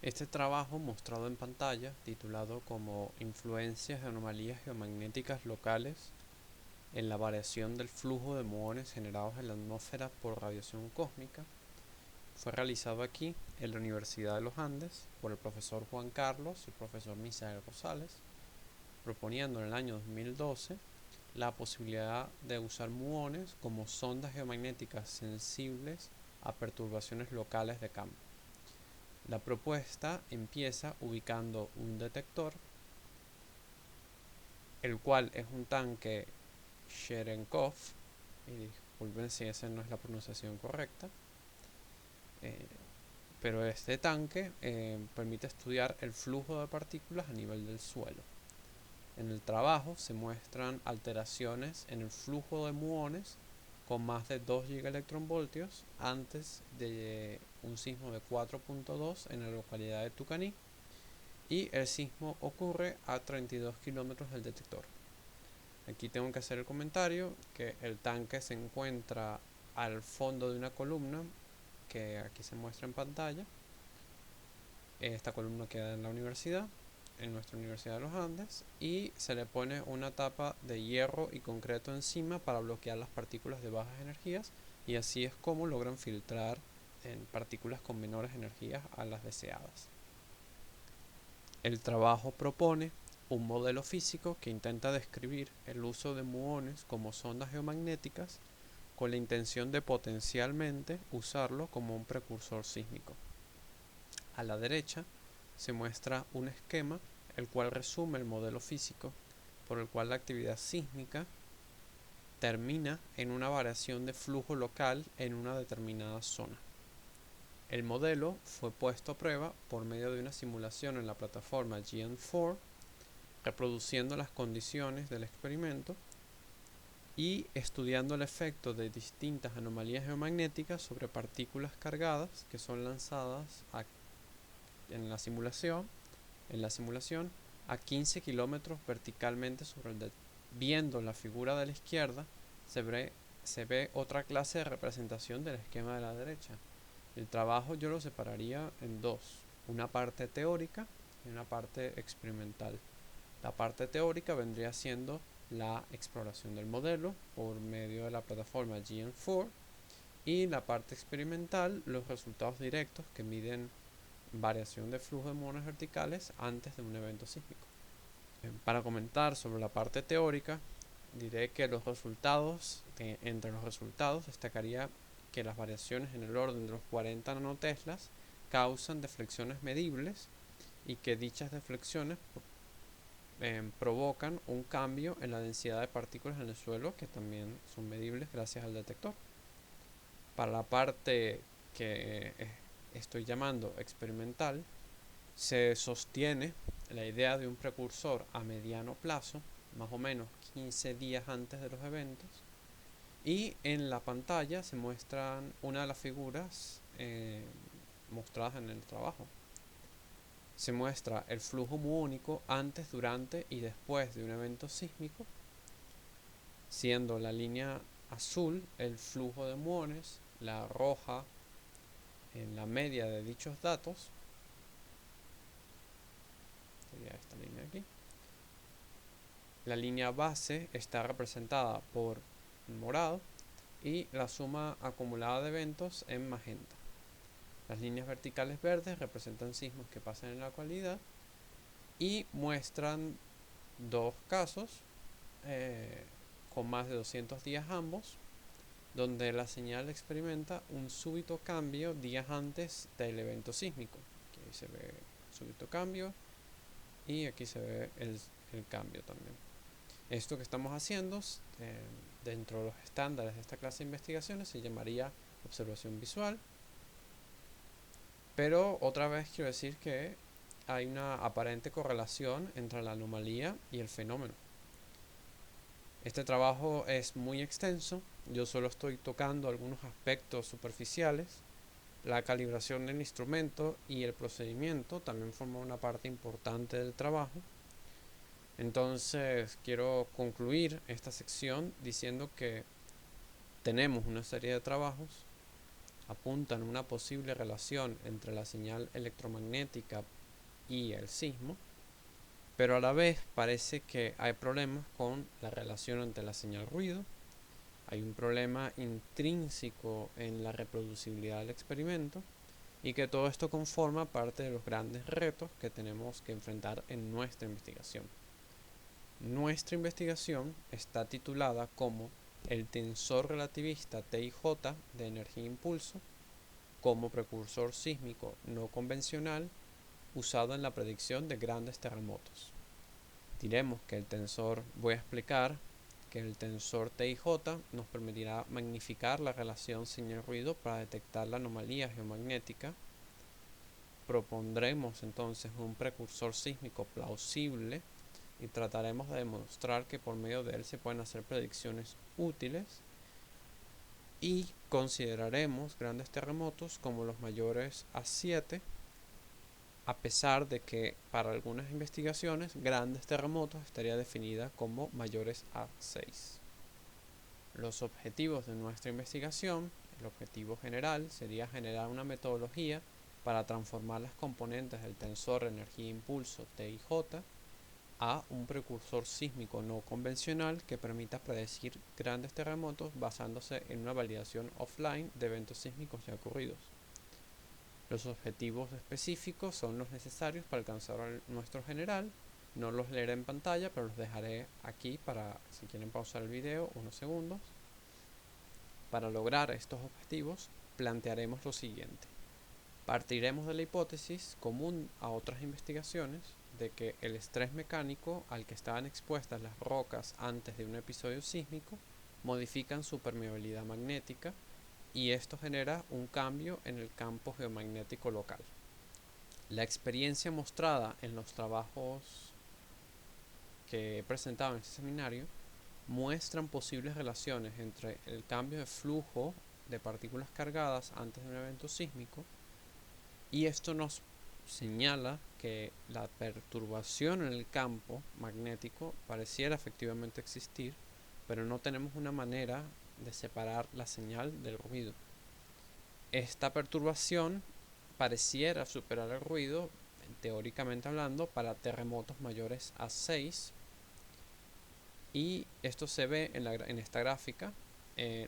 Este trabajo mostrado en pantalla, titulado como Influencias de anomalías geomagnéticas locales en la variación del flujo de muones generados en la atmósfera por radiación cósmica, fue realizado aquí en la Universidad de los Andes por el profesor Juan Carlos y el profesor Misael Rosales, proponiendo en el año 2012 la posibilidad de usar muones como sondas geomagnéticas sensibles a perturbaciones locales de campo. La propuesta empieza ubicando un detector, el cual es un tanque Cherenkov, y disculpen si esa no es la pronunciación correcta, pero este tanque permite estudiar el flujo de partículas a nivel del suelo. En el trabajo se muestran alteraciones en el flujo de muones con más de 2 gigaelectronvoltios antes de un sismo de 4.2 en la localidad de Tucaní, y el sismo ocurre a 32 kilómetros del detector. Aquí tengo que hacer el comentario que el tanque se encuentra al fondo de una columna que aquí se muestra en pantalla. Esta columna queda en la universidad, en nuestra Universidad de los Andes, y se le pone una tapa de hierro y concreto encima para bloquear las partículas de bajas energías, y así es como logran filtrar en partículas con menores energías a las deseadas. El trabajo propone un modelo físico que intenta describir el uso de muones como sondas geomagnéticas con la intención de potencialmente usarlo como un precursor sísmico. A la derecha se muestra un esquema el cual resume el modelo físico por el cual la actividad sísmica termina en una variación de flujo local en una determinada zona. El modelo fue puesto a prueba por medio de una simulación en la plataforma GN4, reproduciendo las condiciones del experimento y estudiando el efecto de distintas anomalías geomagnéticas sobre partículas cargadas que son lanzadas en la simulación a 15 kilómetros verticalmente sobre el detector. Viendo la figura de la izquierda, se ve otra clase de representación del esquema de la derecha. El trabajo yo lo separaría en dos, una parte teórica y una parte experimental. La parte teórica vendría siendo la exploración del modelo por medio de la plataforma GN4, y la parte experimental, los resultados directos que miden variación de flujo de muones verticales antes de un evento sísmico. Para comentar sobre la parte teórica, diré que entre los resultados destacaría que las variaciones en el orden de los 40 nanoteslas causan deflexiones medibles, y que dichas deflexiones provocan un cambio en la densidad de partículas en el suelo, que también son medibles gracias al detector. Para la parte que estoy llamando experimental, se sostiene la idea de un precursor a mediano plazo, más o menos 15 días antes de los eventos, y en la pantalla se muestran una de las figuras mostradas en el trabajo. Se muestra el flujo muónico antes, durante y después de un evento sísmico, siendo la línea azul el flujo de muones, la roja en la media de dichos datos, sería esta línea aquí. La línea base está representada por morado y la suma acumulada de eventos en magenta. Las líneas verticales verdes representan sismos que pasan en la actualidad y muestran dos casos con más de 200 días ambos, donde la señal experimenta un súbito cambio días antes del evento sísmico. Aquí se ve súbito cambio y aquí se ve el cambio también. Esto que estamos haciendo dentro de los estándares de esta clase de investigaciones se llamaría observación visual, pero otra vez quiero decir que hay una aparente correlación entre la anomalía y el fenómeno. Este trabajo es muy extenso, yo solo estoy tocando algunos aspectos superficiales, La calibración del instrumento y el procedimiento también forman una parte importante del trabajo. Entonces quiero concluir esta sección diciendo que tenemos una serie de trabajos apuntan a una posible relación entre la señal electromagnética y el sismo, pero a la vez parece que hay problemas con la relación entre la señal ruido. Hay un problema intrínseco en la reproducibilidad del experimento y que todo esto conforma parte de los grandes retos que tenemos que enfrentar en nuestra investigación. Nuestra investigación está titulada como el tensor relativista TIJ de energía-impulso como precursor sísmico no convencional usado en la predicción de grandes terremotos. Diremos que voy a explicar que el tensor TIJ nos permitirá magnificar la relación señal-ruido para detectar la anomalía geomagnética. Propondremos entonces un precursor sísmico plausible y trataremos de demostrar que por medio de él se pueden hacer predicciones útiles, y consideraremos grandes terremotos como los mayores a 7, a pesar de que para algunas investigaciones grandes terremotos estaría definida como mayores a 6. Los objetivos de nuestra investigación, el objetivo general sería generar una metodología para transformar las componentes del tensor energía-impulso TIJ a un precursor sísmico no convencional que permita predecir grandes terremotos basándose en una validación offline de eventos sísmicos ya ocurridos. Los objetivos específicos son los necesarios para alcanzar nuestro general. No los leeré en pantalla, pero los dejaré aquí para, si quieren pausar el video, unos segundos. Para lograr estos objetivos, plantearemos lo siguiente. Partiremos de la hipótesis común a otras investigaciones de que el estrés mecánico al que estaban expuestas las rocas antes de un episodio sísmico modifican su permeabilidad magnética y esto genera un cambio en el campo geomagnético local. La experiencia mostrada en los trabajos que he presentado en este seminario muestran posibles relaciones entre el cambio de flujo de partículas cargadas antes de un evento sísmico, y esto nos señala que la perturbación en el campo magnético pareciera efectivamente existir, pero no tenemos una manera de separar la señal del ruido. Esta perturbación pareciera superar el ruido, teóricamente hablando, para terremotos mayores a 6, y esto se ve en esta gráfica.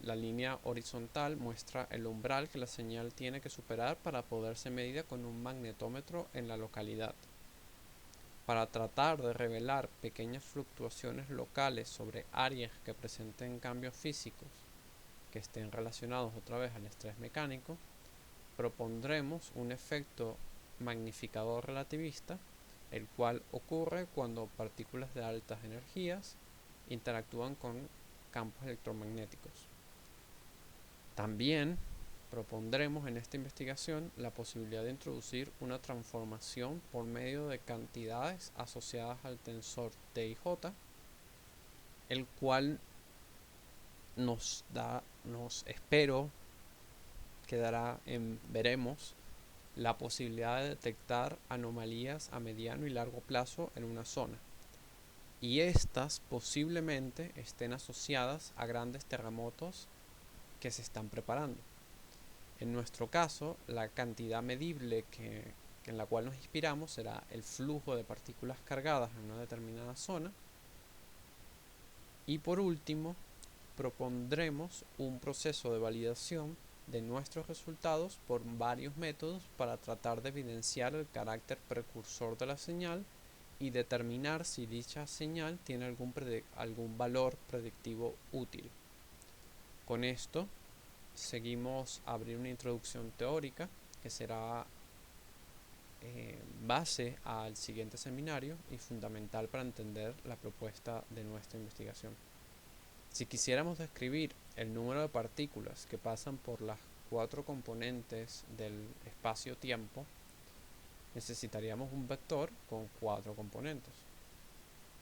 La línea horizontal muestra el umbral que la señal tiene que superar para poder ser medida con un magnetómetro en la localidad. Para tratar de revelar pequeñas fluctuaciones locales sobre áreas que presenten cambios físicos que estén relacionados otra vez al estrés mecánico, propondremos un efecto magnificador relativista, el cual ocurre cuando partículas de altas energías interactúan con campos electromagnéticos. También propondremos en esta investigación la posibilidad de introducir una transformación por medio de cantidades asociadas al tensor TIJ, el cual espero quedará en veremos la posibilidad de detectar anomalías a mediano y largo plazo en una zona, y estas posiblemente estén asociadas a grandes terremotos que se están preparando. En nuestro caso, la cantidad medible en la cual nos inspiramos será el flujo de partículas cargadas en una determinada zona. Y por último, propondremos un proceso de validación de nuestros resultados por varios métodos para tratar de evidenciar el carácter precursor de la señal y determinar si dicha señal tiene algún valor predictivo útil. Con esto seguimos a abrir una introducción teórica que será base al siguiente seminario y fundamental para entender la propuesta de nuestra investigación. Si quisiéramos describir el número de partículas que pasan por las 4 componentes del espacio-tiempo, necesitaríamos un vector con 4 componentes.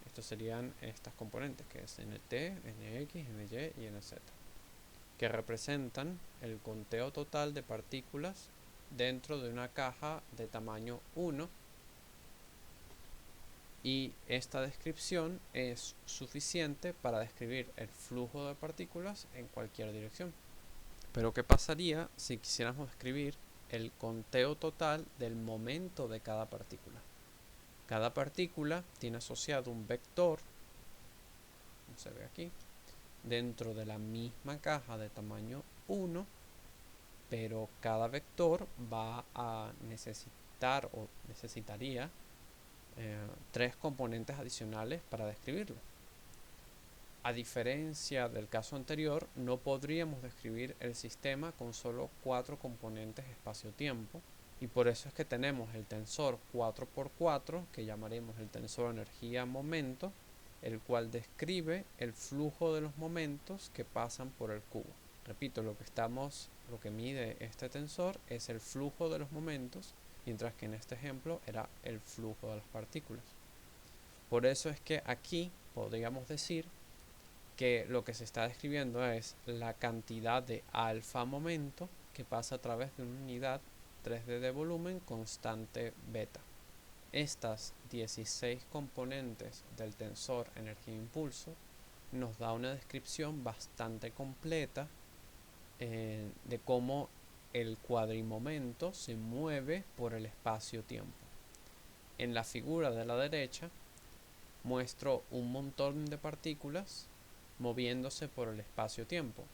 Estos serían estas componentes, que es nt, nx, ny y nz, que representan el conteo total de partículas dentro de una caja de tamaño 1, y esta descripción es suficiente para describir el flujo de partículas en cualquier dirección. Pero ¿qué pasaría si quisiéramos describir el conteo total del momento de cada partícula? Cada partícula tiene asociado un vector, como se ve aquí, dentro de la misma caja de tamaño 1, pero cada vector va a necesitar o necesitaría 3 componentes adicionales para describirlo. A diferencia del caso anterior, no podríamos describir el sistema con solo 4 componentes espacio-tiempo, y por eso es que tenemos el tensor 4×4, que llamaremos el tensor energía-momento, el cual describe el flujo de los momentos que pasan por el cubo. Repito, lo que mide este tensor es el flujo de los momentos, mientras que en este ejemplo era el flujo de las partículas. Por eso es que aquí podríamos decir que lo que se está describiendo es la cantidad de alfa momento que pasa a través de una unidad 3D de volumen constante beta. Estas 16 componentes del tensor energía-impulso nos da una descripción bastante completa de cómo el cuadrimomento se mueve por el espacio-tiempo. En la figura de la derecha muestro un montón de partículas moviéndose por el espacio-tiempo,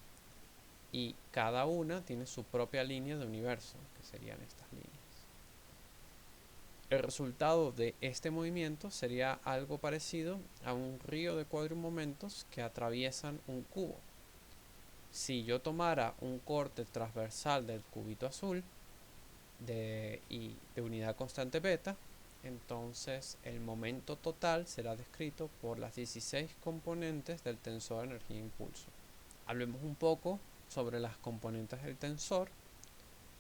y cada una tiene su propia línea de universo, que serían estas líneas. El resultado de este movimiento sería algo parecido a un río de cuadrimomentos que atraviesan un cubo. Si yo tomara un corte transversal del cubito azul de unidad constante beta, entonces el momento total será descrito por las 16 componentes del tensor energía-impulso. Hablemos un poco sobre las componentes del tensor.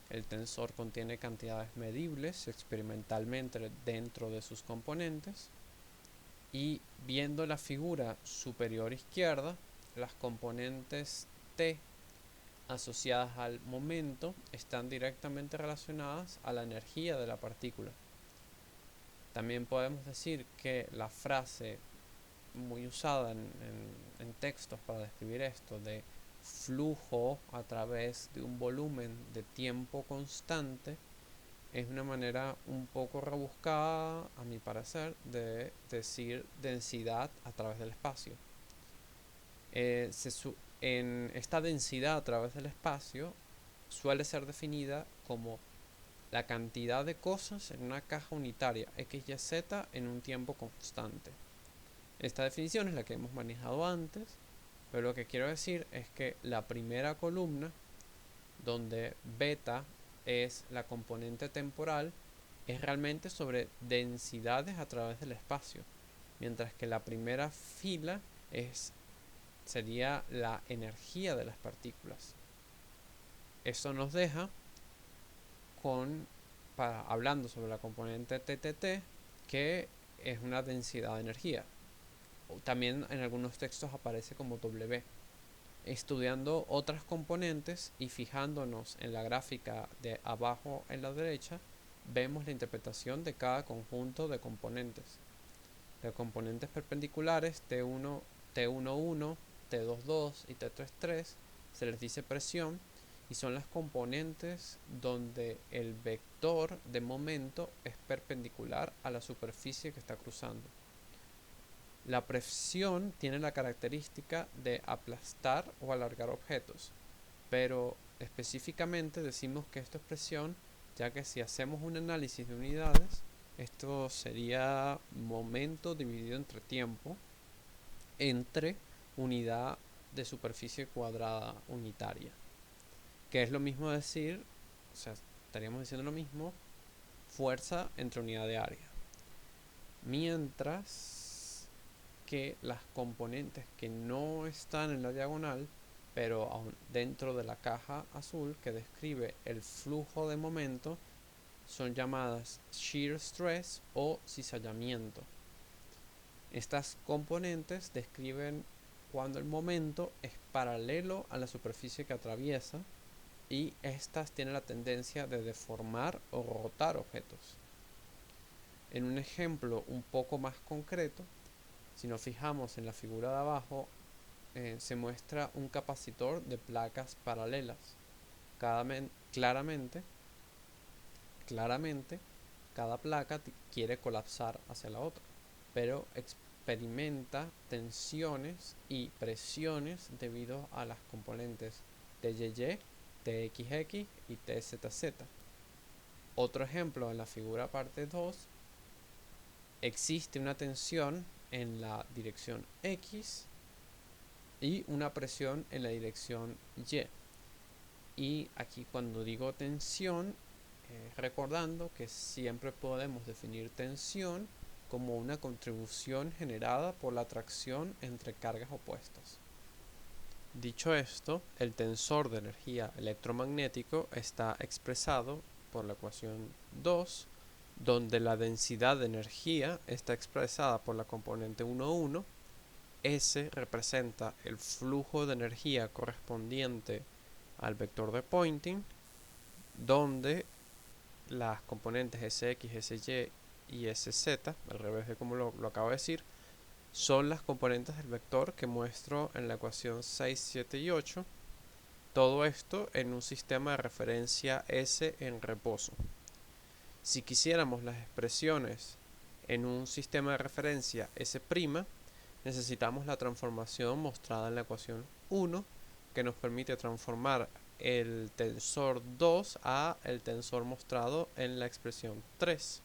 El tensor contiene cantidades medibles experimentalmente dentro de sus componentes, y viendo la figura superior izquierda, las componentes T asociadas al momento están directamente relacionadas a la energía de la partícula. También podemos decir que la frase muy usada en textos para describir esto de flujo a través de un volumen de tiempo constante es una manera un poco rebuscada, a mi parecer, de decir densidad a través del espacio. En esta densidad a través del espacio suele ser definida como la cantidad de cosas en una caja unitaria x, y, z en un tiempo constante. Esta definición es la que hemos manejado antes, pero lo que quiero decir es que la primera columna, donde beta es la componente temporal, es realmente sobre densidades a través del espacio, mientras que la primera fila sería la energía de las partículas. Esto nos deja hablando sobre la componente TTT, que es una densidad de energía. También en algunos textos aparece como W. Estudiando otras componentes y fijándonos en la gráfica de abajo en la derecha, vemos la interpretación de cada conjunto de componentes. De componentes perpendiculares T1, T11, T22 y T33 se les dice presión, y son las componentes donde el vector de momento es perpendicular a la superficie que está cruzando. La presión tiene la característica de aplastar o alargar objetos, pero específicamente decimos que esto es presión, ya que si hacemos un análisis de unidades, esto sería momento dividido entre tiempo entre unidad de superficie cuadrada unitaria, que es lo mismo decir, o sea, estaríamos diciendo lo mismo, fuerza entre unidad de área. Mientras que las componentes que no están en la diagonal, pero aún dentro de la caja azul que describe el flujo de momento, son llamadas shear stress o cizallamiento. Estas componentes describen cuando el momento es paralelo a la superficie que atraviesa, y estas tienen la tendencia de deformar o rotar objetos. En un ejemplo un poco más concreto, si nos fijamos en la figura de abajo, se muestra un capacitor de placas paralelas. Claramente, cada placa quiere colapsar hacia la otra, pero experimenta tensiones y presiones debido a las componentes TYY, TXX y TZZ. Otro ejemplo, en la figura parte 2, existe una tensión en la dirección X y una presión en la dirección Y. Y aquí cuando digo tensión, recordando que siempre podemos definir tensión como una contribución generada por la atracción entre cargas opuestas. Dicho esto, el tensor de energía electromagnético está expresado por la ecuación 2, donde la densidad de energía está expresada por la componente 1,1. S representa el flujo de energía correspondiente al vector de Poynting, donde las componentes Sx, Sy y Sz, al revés de como lo acabo de decir, son las componentes del vector que muestro en la ecuación 6, 7 y 8. Todo esto en un sistema de referencia S en reposo. Si quisiéramos las expresiones en un sistema de referencia S', necesitamos la transformación mostrada en la ecuación 1, que nos permite transformar el tensor 2 a el tensor mostrado en la expresión 3.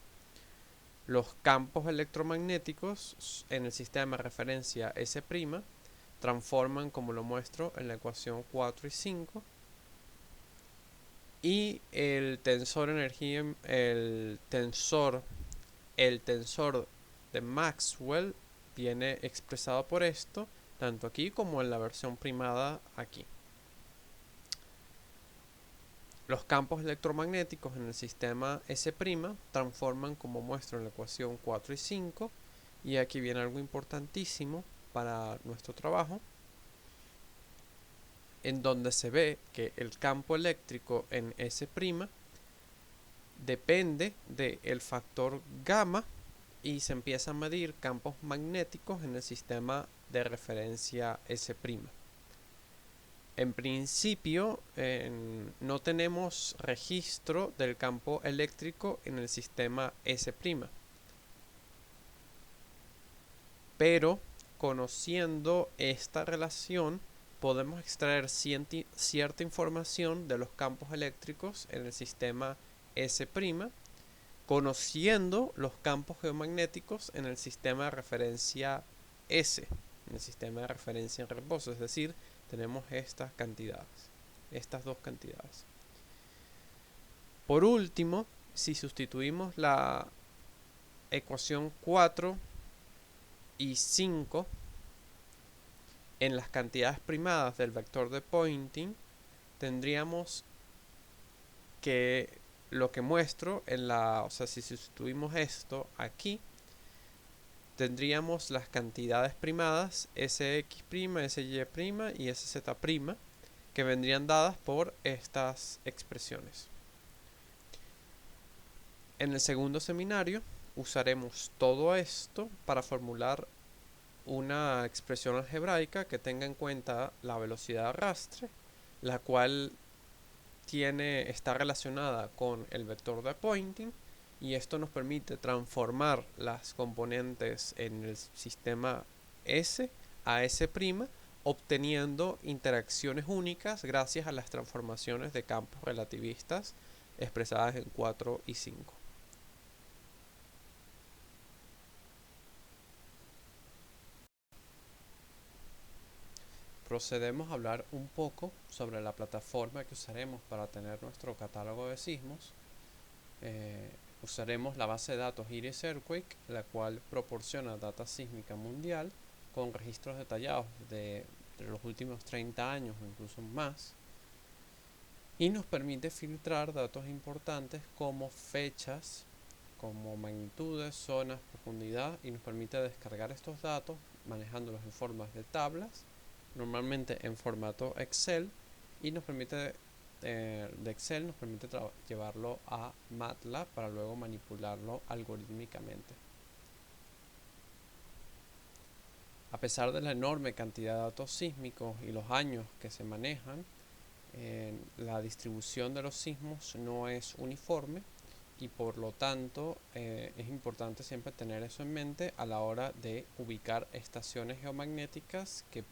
Los campos electromagnéticos en el sistema de referencia S' transforman como lo muestro en la ecuación 4 y 5, y el tensor energía, el tensor de Maxwell viene expresado por esto, tanto aquí como en la versión primada aquí. Los campos electromagnéticos en el sistema S' transforman como muestro en la ecuación 4 y 5, y aquí viene algo importantísimo para nuestro trabajo, en donde se ve que el campo eléctrico en S' depende del factor gamma y se empieza a medir campos magnéticos en el sistema de referencia S'. En principio no tenemos registro del campo eléctrico en el sistema S', pero conociendo esta relación podemos extraer cierta información de los campos eléctricos en el sistema S', conociendo los campos geomagnéticos en el sistema de referencia S, en el sistema de referencia en reposo, es decir, tenemos estas dos cantidades. Por último, si sustituimos la ecuación 4 y 5 en las cantidades primadas del vector de Poynting, tendríamos que lo que muestro si sustituimos esto aquí, tendríamos las cantidades primadas Sx', Sy' y Sz', que vendrían dadas por estas expresiones. En el segundo seminario usaremos todo esto para formular una expresión algebraica que tenga en cuenta la velocidad de arrastre, la cual está relacionada con el vector de Poynting, y esto nos permite transformar las componentes en el sistema S a S', obteniendo interacciones únicas gracias a las transformaciones de campos relativistas expresadas en 4 y 5. Procedemos a hablar un poco sobre la plataforma que usaremos para tener nuestro catálogo de sismos. Usaremos la base de datos Iris Earthquake, la cual proporciona data sísmica mundial con registros detallados de los últimos 30 años o incluso más, y nos permite filtrar datos importantes como fechas, como magnitudes, zonas, profundidad, y nos permite descargar estos datos manejándolos en formas de tablas, normalmente en formato Excel, y nos permite de Excel nos permite llevarlo a MATLAB para luego manipularlo algorítmicamente. A pesar de la enorme cantidad de datos sísmicos y los años que se manejan, la distribución de los sismos no es uniforme y por lo tanto es importante siempre tener eso en mente a la hora de ubicar estaciones geomagnéticas que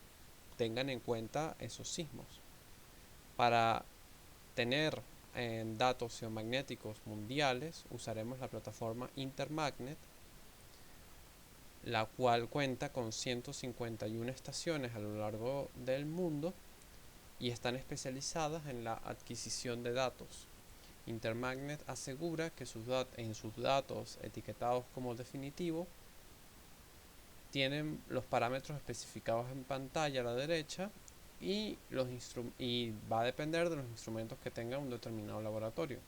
tengan en cuenta esos sismos. Para tener datos geomagnéticos mundiales usaremos la plataforma Intermagnet, la cual cuenta con 151 estaciones a lo largo del mundo y están especializadas en la adquisición de datos. Intermagnet asegura que en sus datos etiquetados como definitivo tienen los parámetros especificados en pantalla a la derecha y va a depender de los instrumentos que tenga un determinado laboratorio.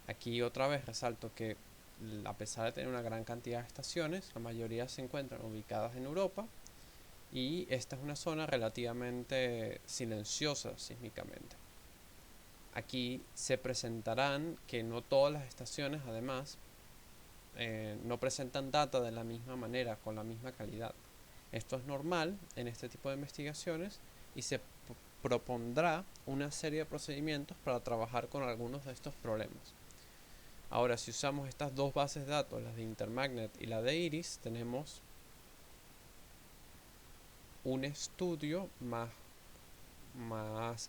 Aquí otra vez resalto que a pesar de tener una gran cantidad de estaciones, la mayoría se encuentran ubicadas en Europa y esta es una zona relativamente silenciosa sísmicamente. Aquí se presentarán que no todas las estaciones además no presentan data de la misma manera, con la misma calidad. Esto es normal en este tipo de investigaciones y se propondrá una serie de procedimientos para trabajar con algunos de estos problemas. Ahora, si usamos estas dos bases de datos, las de Intermagnet y la de IRIS, tenemos un estudio más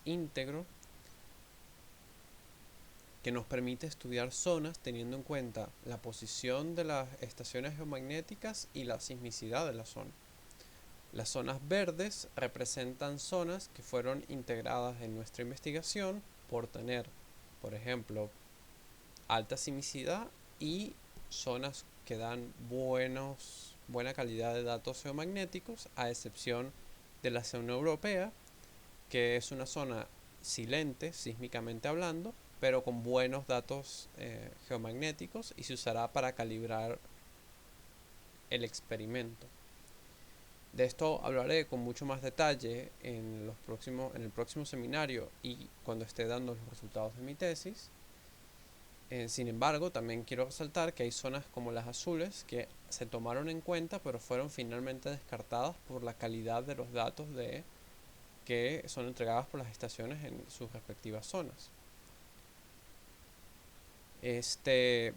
íntegro que nos permite estudiar zonas teniendo en cuenta la posición de las estaciones geomagnéticas y la sismicidad de la zona. Las zonas verdes representan zonas que fueron integradas en nuestra investigación por tener, por ejemplo, alta sismicidad y zonas que dan buena calidad de datos geomagnéticos, a excepción de la zona europea, que es una zona silente, sísmicamente hablando, pero con buenos datos geomagnéticos y se usará para calibrar el experimento. De esto hablaré con mucho más detalle en el próximo seminario y cuando esté dando los resultados de mi tesis. Sin embargo, también quiero resaltar que hay zonas como las azules que se tomaron en cuenta pero fueron finalmente descartadas por la calidad de los datos que son entregadas por las estaciones en sus respectivas zonas. Este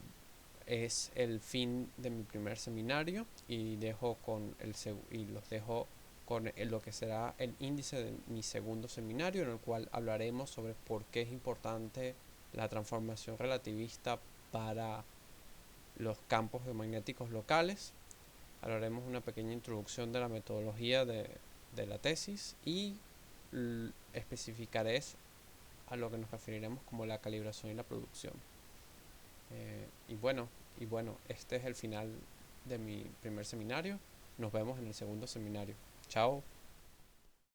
es el fin de mi primer seminario y los dejo con lo que será el índice de mi segundo seminario, en el cual hablaremos sobre por qué es importante la transformación relativista para los campos geomagnéticos locales. Hablaremos una pequeña introducción de la metodología de la tesis y especificaré a lo que nos referiremos como la calibración y la producción. Y bueno, este es el final de mi primer seminario. Nos vemos en el segundo seminario. Chao.